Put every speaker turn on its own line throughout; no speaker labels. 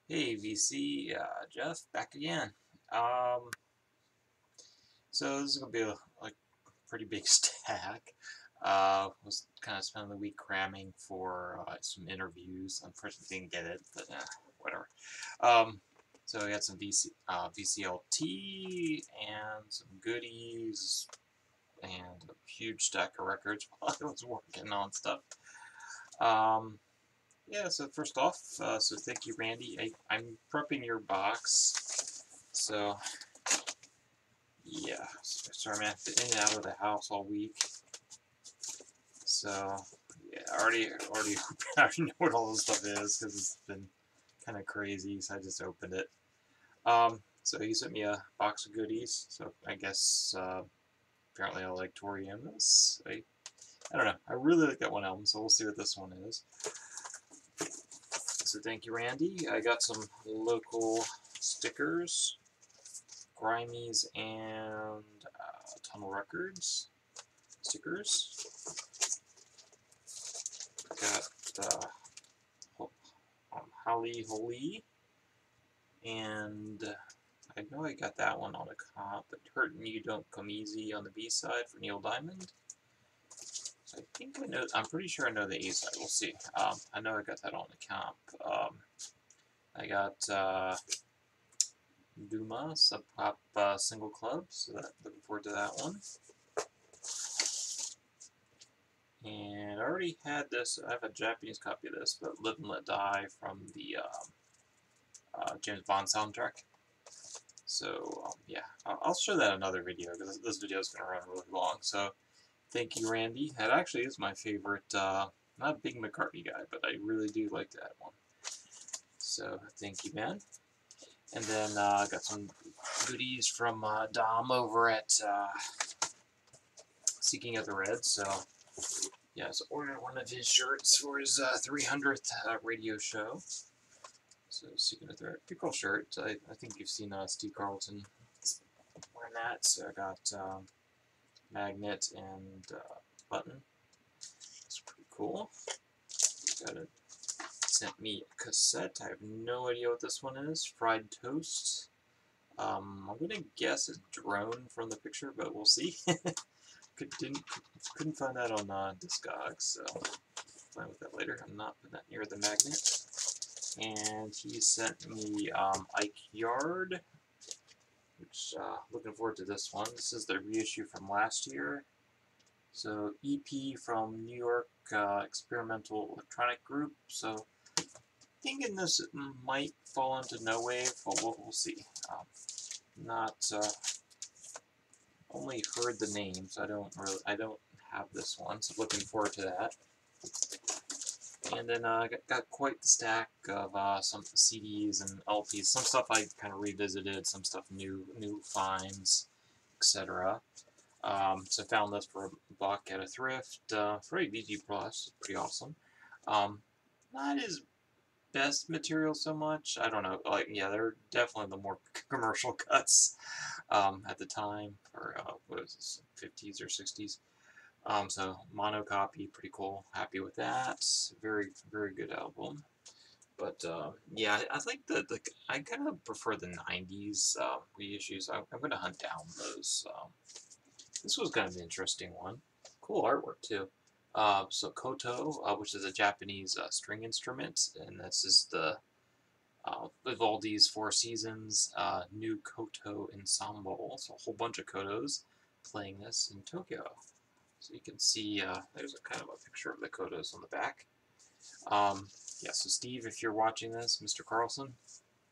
Hey VC, Jeff, back again. Um, so this is gonna be a pretty big stack. Was kind of spending the week cramming for some interviews. Unfortunately, didn't get it, but whatever. Um, so we got some VCLT and some goodies and a huge stack of records while I was working on stuff. Um, yeah. So first off, so thank you, Randy. I'm prepping your box. So yeah, sorry man, I've been in and out of the house all week. So yeah, I already I already know what all this stuff is because it's been kind of crazy. So I just opened it. So he sent me a box of goodies. So I guess apparently I like Tori Amos. I don't know. I really like that one album. So we'll see what this one is. So thank you, Randy. I got some local stickers, Grimies and Tunnel Records stickers. Got Holly Holy, and I know I got that one on a comp, but Hurtin' You Don't Come Easy on the B side for Neil Diamond. So I think I know, I'm pretty sure I know the A side. We'll see. I know I got that on the comp. I got Duma Sub Pop Single Club, so looking forward to that one. And I already had this, I have a Japanese copy of this, but Live and Let Die from the James Bond soundtrack. So yeah, I'll show that in another video because this video is going to run really long. So thank you, Randy. That actually is my favorite. Not a big McCartney guy, but I really do like that one. So thank you, man. And then I got some goodies from Dom over at Seeking Out the Red. So yeah, so ordered one of his shirts for his 300th radio show. So Seeking Out the Red, pretty cool shirt. I think you've seen Steve Carlton wearing that. So I got magnet and button. It's pretty cool. Got it. Sent me a cassette. I have no idea what this one is. Fried toast. I'm gonna guess a drone from the picture, but we'll see. Couldn't find that on Discogs, so find with that later. I'm not putting that near the magnet. And he sent me Ike Yard, which looking forward to this one. This is the reissue from last year. So EP from New York Experimental Electronic Group. So thinking this might fall into No Wave, but we'll see. Not only heard the name, so I don't have this one. So looking forward to that. And then got quite the stack of some CDs and LPs. Some stuff I kind of revisited, some stuff new finds, etc. So I found this for $1 at a thrift. For VG Plus, pretty awesome. Not his best material so much. I don't know. Like, yeah, they're definitely the more commercial cuts at the time, or what is this, 50s or 60s. So mono copy, pretty cool. Happy with that. Very very good album. But yeah, I think I kind of prefer the 90s reissues. I'm going to hunt down those. This was kind of an interesting one. Cool artwork too. So koto, which is a Japanese string instrument, and this is the Vivaldi's Four Seasons new koto ensemble. So a whole bunch of kotos playing this in Tokyo. So you can see there's a kind of a picture of the kotos on the back. Yeah, so Steve, if you're watching this, Mr. Carlson,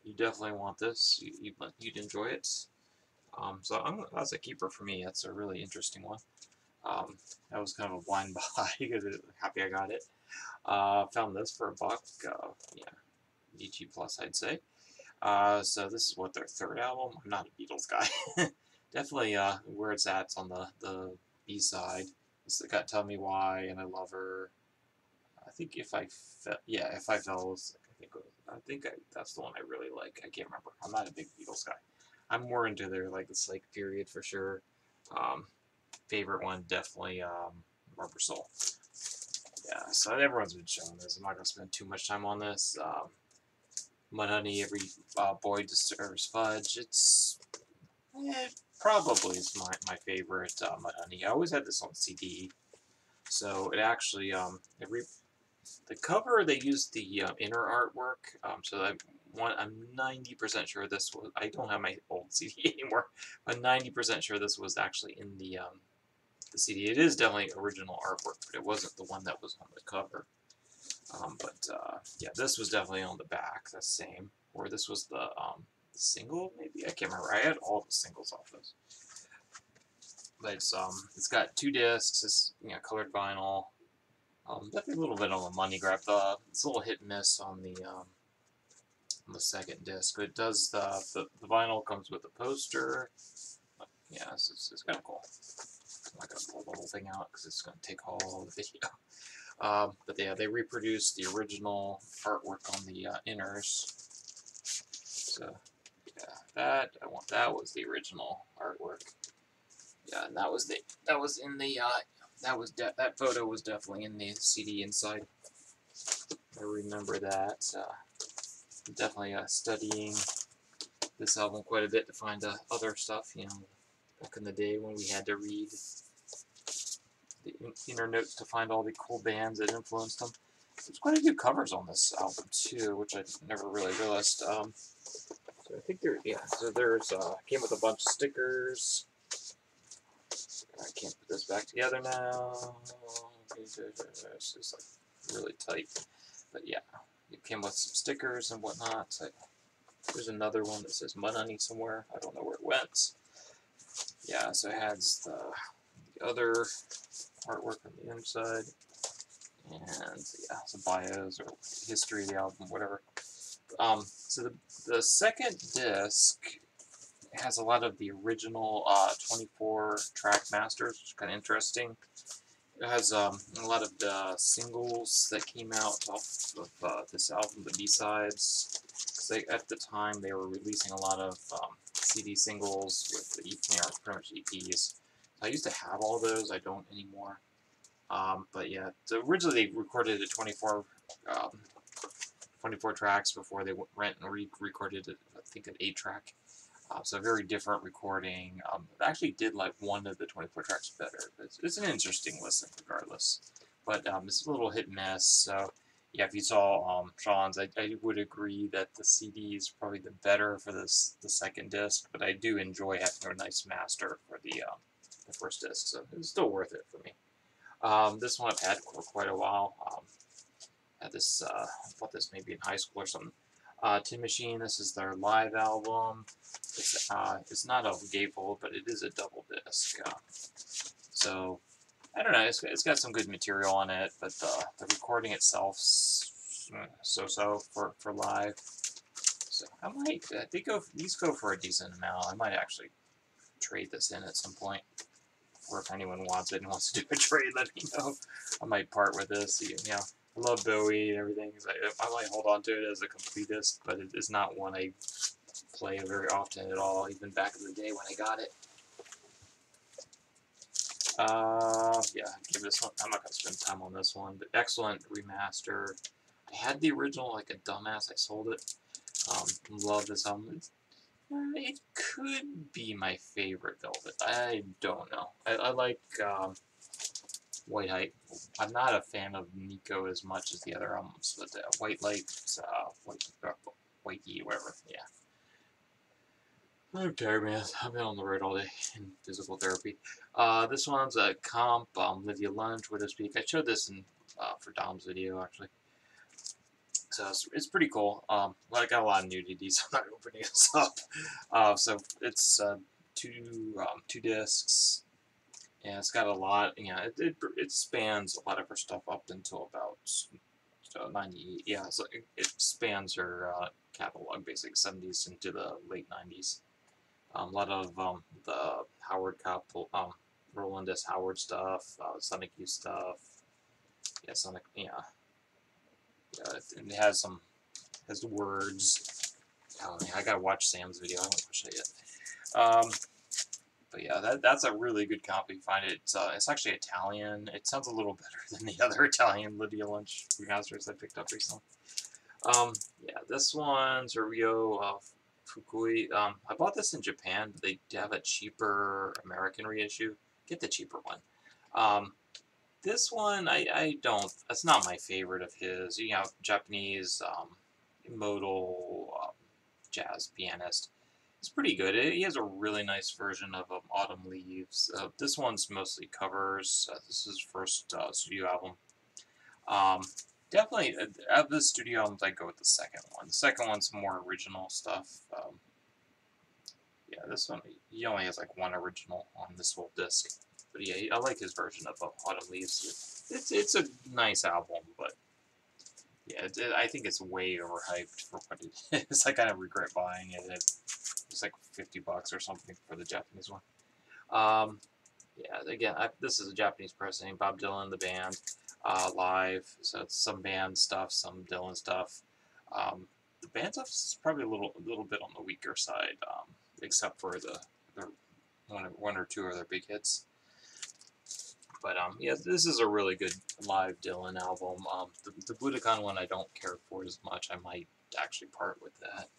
you definitely want this. You'd enjoy it. So that's a keeper for me. That's a really interesting one. That was kind of a blind buy because I'm happy I got it. Found this for $1. Yeah, VG Plus, I'd say. So this is what their third album. I'm not a Beatles guy. Definitely where it's at on the B side. It's got Tell Me Why and I Love Her. I think if I fell, that's the one I really like. I can't remember. I'm not a big Beatles guy. I'm more into their like the Slate period for sure. Favorite one definitely Rubber Soul. Yeah, so everyone's been showing this. I'm not gonna spend too much time on this. Mudhoney, Every Boy Deserves Fudge. It's probably is my favorite Mudhoney. I always had this on CD, so it actually the cover they used the inner artwork. I'm 90% sure this was. I don't have my old CD anymore. I'm 90% sure this was actually in the CD. It is definitely original artwork, but it wasn't the one that was on the cover. Yeah, this was definitely on the back. The same. Or this was the single, maybe? I can't remember. I had all the singles off this. But it's got 2 discs. It's colored vinyl. Definitely a little bit of a money grab. It's a little hit and miss on the second disc. But it does the vinyl comes with a poster. Yeah, it's kind of cool. I'm not gonna pull the whole thing out because it's gonna take all the video. But yeah, they reproduced the original artwork on the inners. So yeah, that was the original artwork. Yeah, and that photo was definitely in the CD inside. I remember that. Definitely studying this album quite a bit to find other stuff. Back in the day when we had to read the inner notes to find all the cool bands that influenced them. There's quite a few covers on this album too, which I never really realized. So I think there's came with a bunch of stickers. I can't put this back together now. It's just like really tight, but yeah, it came with some stickers and whatnot. There's another one that says Mudhoney somewhere. I don't know where it went. Yeah, so it has the other artwork on the inside, and yeah, some bios or history of the album, whatever. So the second disc has a lot of the original 24 track masters, which is kind of interesting. It has a lot of the singles that came out off of this album, the B-sides. At the time, they were releasing a lot of CD singles with pretty much EPs. I used to have all those. I don't anymore. But yeah, so originally they recorded it 24 tracks before they went and recorded it, I think, an 8-track. So a very different recording. I actually did like one of the 24 tracks better. It's an interesting listen regardless. But it's a little hit and miss. So yeah, if you saw Sean's, I would agree that the CD is probably the better for the second disc. But I do enjoy having a nice master for the first disc. So it's still worth it for me. This one I've had for quite a while. I bought this maybe in high school or something. Tin Machine, this is their live album. It's not a gatefold, but it is a double disc. So, I don't know, it's got some good material on it, but the recording itself, so-so for live. So, I think these go for a decent amount. I might actually trade this in at some point. Or if anyone wants it and wants to do a trade, let me know. I might part with this. I love Bowie and everything. I might hold on to it as a complete disc, but it is not one I play very often at all, even back in the day when I got it. Yeah, give this one. I'm not going to spend time on this one, but excellent remaster. I had the original like a dumbass. I sold it. Love this album. It could be my favorite Velvet. I don't know. I like White Light. I'm not a fan of Nico as much as the other albums, but White Light, White E, whatever. Yeah. I'm tired, man. I've been on the road all day in physical therapy. This one's a comp, Lydia Lunch, Widow Speak. I showed this for Dom's video, actually. So it's pretty cool. I got a lot of nudity, so I'm not opening this up. So it's two discs, and it's got a lot. It spans a lot of her stuff up until about 98. Yeah, so it spans her catalog, basically 70s into the late 90s. A lot of the Howard couple, Roland S. Howard stuff, Sonic Youth stuff. Yeah, Sonic. Yeah. It has the words. Oh man, I gotta watch Sam's video. I haven't watched it yet. But yeah, that's a really good copy. Find it. It's actually Italian. It sounds a little better than the other Italian Lydia Lunch remasters I picked up recently. Yeah, this one's Ryo Fukui. I bought this in Japan, but they have a cheaper American reissue. Get the cheaper one. This one, I don't, that's not my favorite of his. You know, Japanese modal jazz pianist. It's pretty good. He has a really nice version of Autumn Leaves. This one's mostly covers. This is his first studio album. Definitely, out of the studio albums, I go with the second one. The second one's more original stuff. Yeah, this one, he only has like one original on this whole disc. But yeah, I like his version of Autumn Leaves. It's a nice album, but yeah, I think it's way overhyped for what it is. I kind of regret buying it. It's like $50 or something for the Japanese one. Yeah, again, this is a Japanese pressing. Bob Dylan, the band, live. So it's some band stuff, some Dylan stuff. The band stuff is probably a little bit on the weaker side, except for the one or two of their big hits. But yeah, this is a really good live Dylan album. The Budokan one I don't care for as much. I might actually part with that.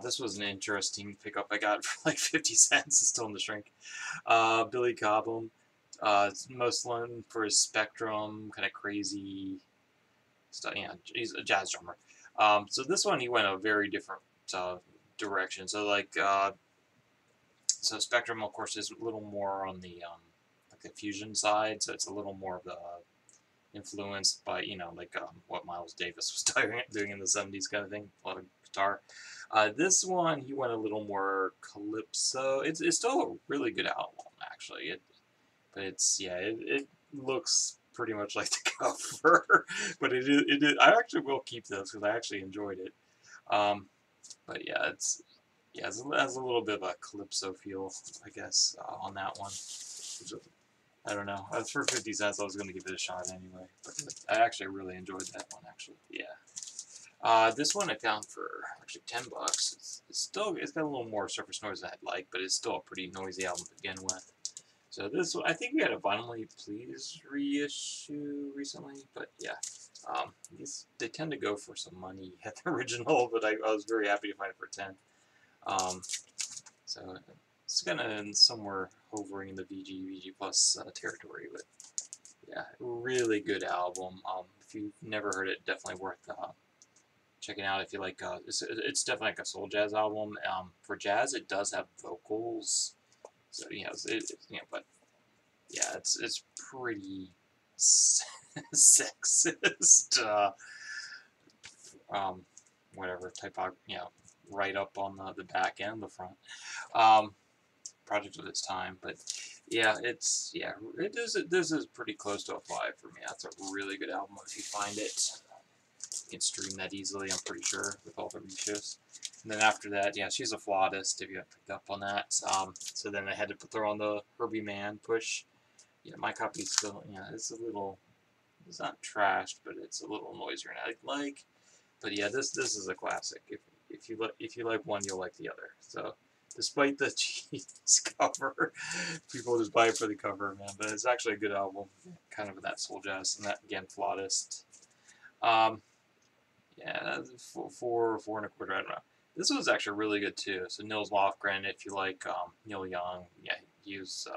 This was an interesting pickup I got for like 50 cents. It's still in the shrink. Billy Cobham. It's most known for his Spectrum, kind of crazy stuff. Yeah, he's a jazz drummer. So this one, he went a very different direction. So like, so Spectrum, of course, is a little more on the like the fusion side. So it's a little more of the influenced by, you know, like what Miles Davis was doing in the 70s kind of thing, a lot of guitar. This one, he went a little more calypso. It's still a really good album, actually. But it's, yeah, it looks pretty much like the cover. But it is, I actually will keep this because I actually enjoyed it. But yeah, it has a little bit of a calypso feel, I guess, on that one. I don't know. For 50 cents, I was going to give it a shot anyway. But I actually really enjoyed that one, actually. Yeah. This one I found for actually $10. It's got a little more surface noise than I'd like, but it's still a pretty noisy album to begin with. So this, I think we had a Vinyl Please reissue recently, but yeah. They tend to go for some money at the original, but I was very happy to find it for 10. So it's kind of somewhere hovering in the VG Plus territory, but yeah, really good album. If you've never heard it, definitely worth checking out. If you like, it's definitely like a soul jazz album. For jazz, it does have vocals, so you know, but yeah, it's pretty sexist. Whatever typography, you know, right up on the back and the front. Project of its time, but yeah, this is pretty close to a 5 for me. That's a really good album if you find it. You can stream that easily, I'm pretty sure, with all the reshoots. And then after that, yeah, she's a flautist, if you have picked up on that. So then I had to throw on the Herbie Mann push. Yeah, my copy's still, yeah, it's not trashed, but it's a little noisier than I'd like. But yeah, this is a classic. If you like one, you'll like the other. So despite the cheese cover, people just buy it for the cover, man. But it's actually a good album, kind of that soul jazz, and that again, flautist. Yeah, four and a quarter. I don't know. This was actually really good too. So Nils Lofgren, if you like Neil Young, yeah, he was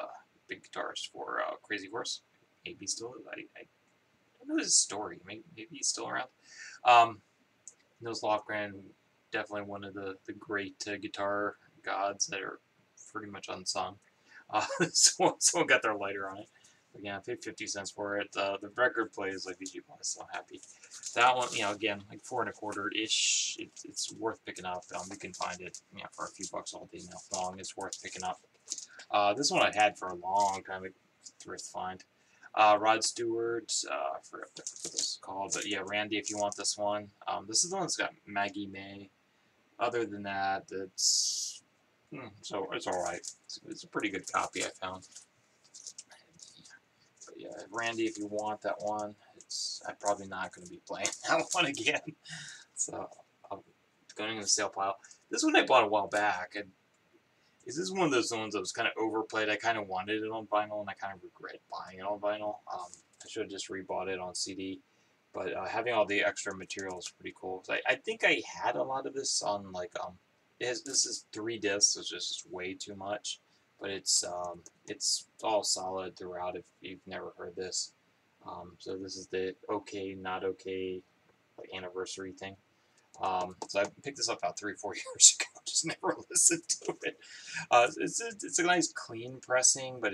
big guitarist for Crazy Horse. Maybe still. I don't know his story. Maybe he's still around. Nils Lofgren, definitely one of the great guitar gods that are pretty much unsung. Someone got their lighter on it. Again, I paid 50 cents for it. The record plays like VG Plus, so I'm happy. That one, you know, again, like 4 and a quarter ish. It's worth picking up. You can find it, you know, for a few bucks all day now long. It's worth picking up. This one I had for a long time. It's worth find. Rod Stewart, I forgot what this is called, but yeah, Randy, if you want this one. This is the one that's got Maggie May. Other than that, so it's all right. It's a pretty good copy I found. But yeah, Randy, if you want that one, I'm probably not going to be playing that one again. So I'm going in the sale pile. This one I bought a while back. Is this one of those ones that was kind of overplayed? I kind of wanted it on vinyl, and I kind of regret buying it on vinyl. I should have just rebought it on CD. But having all the extra material is pretty cool. I think I had a lot of this on like this is 3 discs, so it's just way too much. But it's all solid throughout if you've never heard this. So this is the okay, not okay, like anniversary thing. So I picked this up about 3 or 4 years ago. Just never listened to it. It's a nice clean pressing, but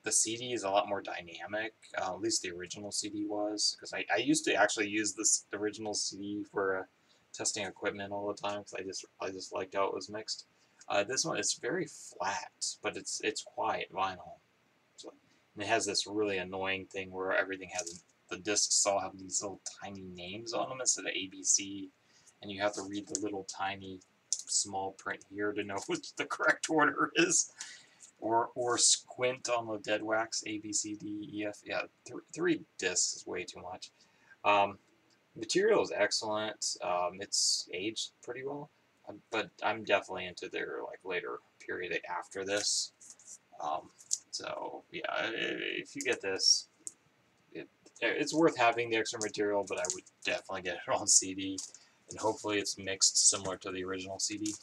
the CD is a lot more dynamic. At least the original CD was, because I used to actually use the original CD for testing equipment all the time, because I just liked how it was mixed. This one, it's very flat, but it's quiet vinyl. So, and it has this really annoying thing where everything has the discs all have these little tiny names on them instead of ABC, and you have to read the little tiny small print here to know what the correct order is, or squint on the dead wax A B C D E F. Yeah, 3 discs is way too much. Material is excellent. It's aged pretty well, but I'm definitely into their like later period after this. So yeah, if you get this, it's worth having the extra material, but I would definitely get it on CD, and hopefully it's mixed similar to the original CD.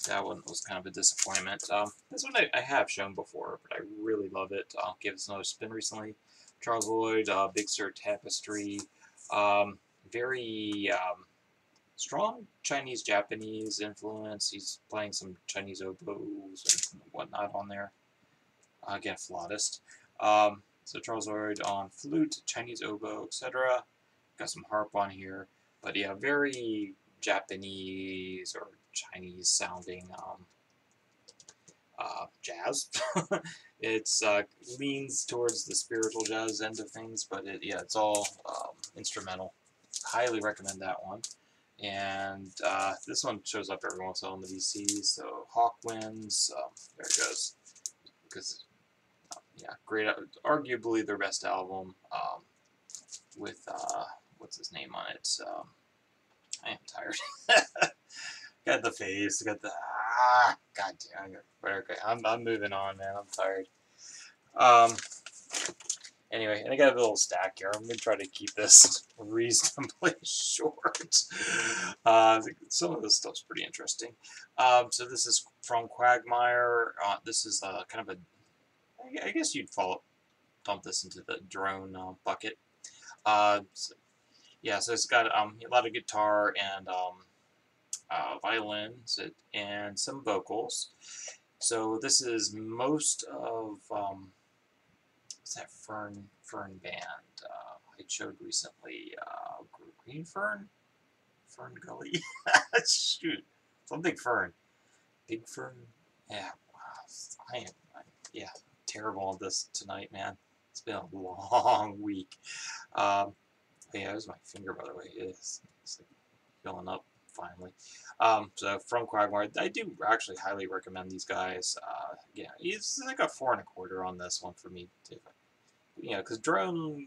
That one was kind of a disappointment. This one I have shown before, but I really love it. I'll give this another spin recently. Charles Lloyd, Big Sur Tapestry. Very strong Chinese-Japanese influence. He's playing some Chinese oboes and whatnot on there. Again, flautist. So Charles Lloyd on flute, Chinese oboe, etc. Got some harp on here. But yeah, very Japanese or Chinese sounding jazz. It's leans towards the spiritual jazz end of things, but it's all instrumental. Highly recommend that one. And this one shows up every once in a while in the VCs. So Hawkwinds, there it goes. Because yeah, great. Arguably their best album. With what's his name on it? I am tired. Got the face. Got the God damn it. Okay, I'm moving on, man. I'm tired. Anyway, and I got a little stack here. I'm gonna try to keep this reasonably short. Some of this stuff's pretty interesting. So this is from Quagmire. This is kind of I guess you'd dump this into the drone bucket. So, yeah, so it's got a lot of guitar and violins and some vocals. So this is most of what's that fern band I showed recently? Green Fern Gully. Shoot, something Fern, Big Fern. Yeah, wow. Yeah, terrible at this tonight, man. It's been a long week. Yeah, there's my finger, by the way. It's like filling up finally. So from Quagmire, I do actually highly recommend these guys. Yeah, it's like a 4 1/4 on this one for me. You know, because drone,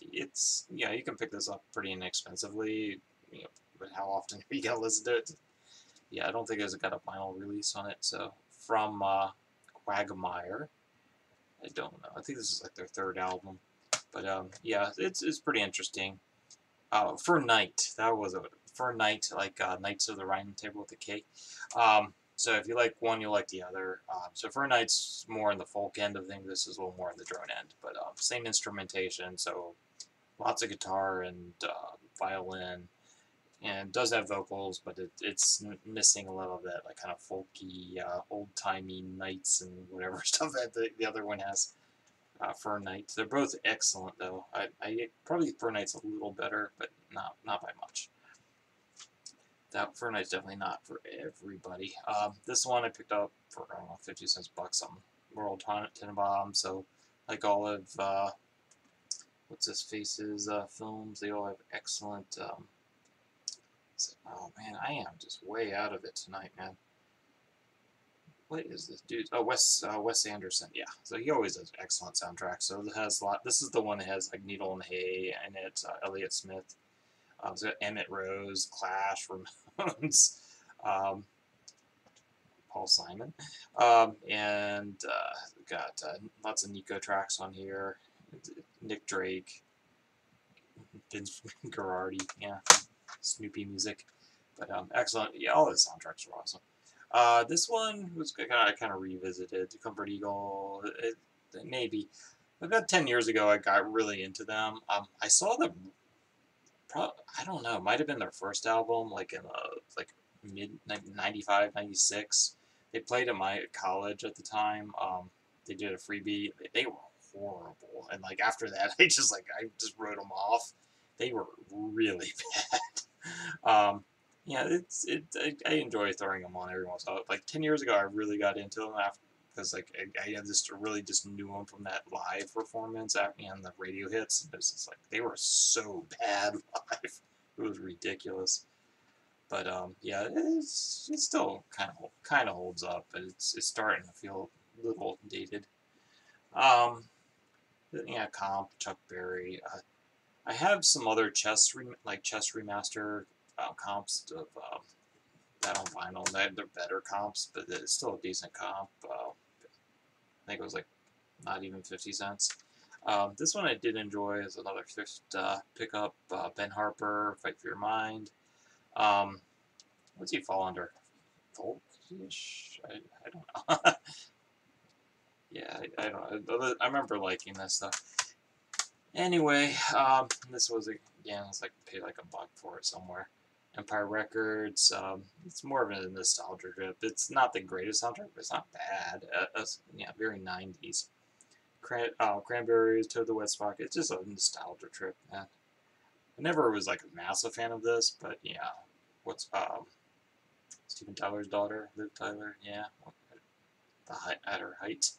it's you can pick this up pretty inexpensively. You know, but how often are you gonna listen to it? Yeah, I don't think it's got a vinyl release on it. So from Quagmire, I don't know. I think this is like their 3rd album. But yeah, it's pretty interesting. For Night, that was For Night, like Knights of the Round Table with the K. So if you like one, you'll like the other. So For Night's more in the folk end of things. This is a little more in the drone end, but same instrumentation. So lots of guitar and violin, and it does have vocals, but it's missing a little bit, like kind of folky, old-timey knights and whatever stuff that the other one has. Fur Knights. They're both excellent, though. I probably Fur Knight's a little better, but not by much. That Fur Knight's definitely not for everybody. This one I picked up for, I don't know, 50 cents bucks on World Tenenbaum. So, like all of what's his face's films, they all have excellent. Oh man, I am just way out of it tonight, man. What is this dude? Oh, Wes Anderson. Yeah, so he always does excellent soundtracks. So it has a lot. This is the one that has like Needle and Hay and it's Elliott Smith. So Emmett Rose, Clash, Ramones, Paul Simon, and got lots of Nico tracks on here. Nick Drake, Vince Guaraldi, yeah, Snoopy music. But excellent. Yeah, all the soundtracks are awesome. This one was kind of revisited. Comfort Eagle, maybe about 10 years ago. I got really into them. I saw them. I don't know. It might have been their first album, like in like mid 95, 96. They played at my college at the time. They did a freebie. They were horrible, and like after that, I just wrote them off. They were really bad. Yeah, I enjoy throwing them on every once in a while. Like 10 years ago, I really got into them after because like I just really just knew them from that live performance and the radio hits. It was just like they were so bad live. It was ridiculous. But yeah, it's still kind of holds up, but it's starting to feel a little dated. Um, yeah, Comp, Chuck Berry. I have some other chess remaster comps of that on vinyl. They're better comps, but it's still a decent comp. I think it was like not even 50 cents. This one I did enjoy as another thrift pickup. Ben Harper, Fight for Your Mind. What's he fall under? Folkish? I don't know. Yeah, I don't know. I remember liking this stuff. Anyway, this was, again, it's like paid like $1 for it somewhere. Empire Records, it's more of a nostalgia trip. It's not the greatest soundtrack, but it's not bad. Yeah, very 90s. Cranberries, Toad the Wet Sprocket. It's just a nostalgia trip, man. I never was like a massive fan of this, but yeah. What's Steven Tyler's daughter, Liv Tyler? Yeah, at her height.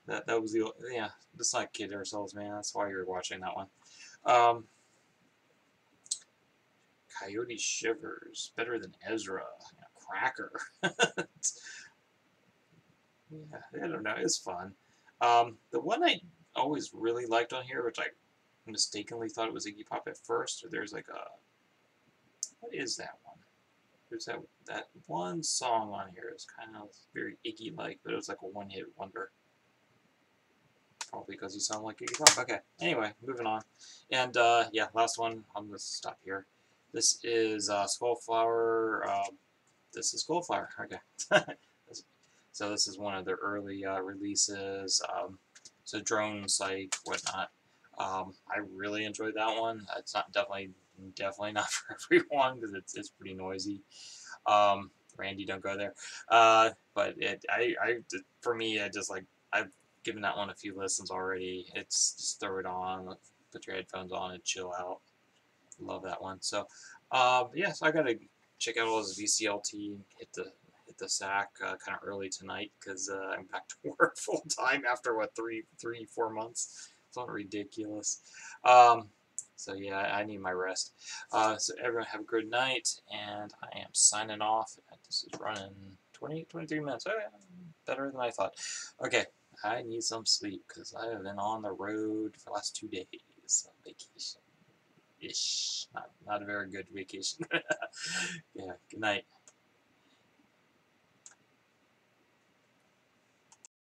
that was the yeah. Let's not kid ourselves, man. That's why you're watching that one. Coyote Shivers, Better Than Ezra, Cracker. Yeah, I don't know. It's fun. The one I always really liked on here, which I mistakenly thought it was Iggy Pop at first, or there's like a, what is that one? There's that one song on here is kind of very Iggy-like, but it was like a one-hit wonder. Probably because you sound like Iggy Pop. Okay, anyway, moving on. And yeah, last one. I'm going to stop here. This is Skullflower. This is Skullflower. Okay. So this is one of their early releases. So drone site, whatnot. I really enjoyed that one. It's not definitely not for everyone because it's pretty noisy. Randy, don't go there. But for me, I've given that one a few listens already. It's just throw it on, put your headphones on, and chill out. Love that one. So, yeah, so I gotta check out all this VCLT. Hit the sack kind of early tonight because I'm back to work full time after what 4 months. It's all ridiculous. So yeah, I need my rest. So everyone have a good night, and I am signing off. This is running 23 minutes. Oh, yeah, better than I thought. Okay, I need some sleep because I have been on the road for the last 2 days. Vacation-ish. Not a very good vacation. Yeah, good night.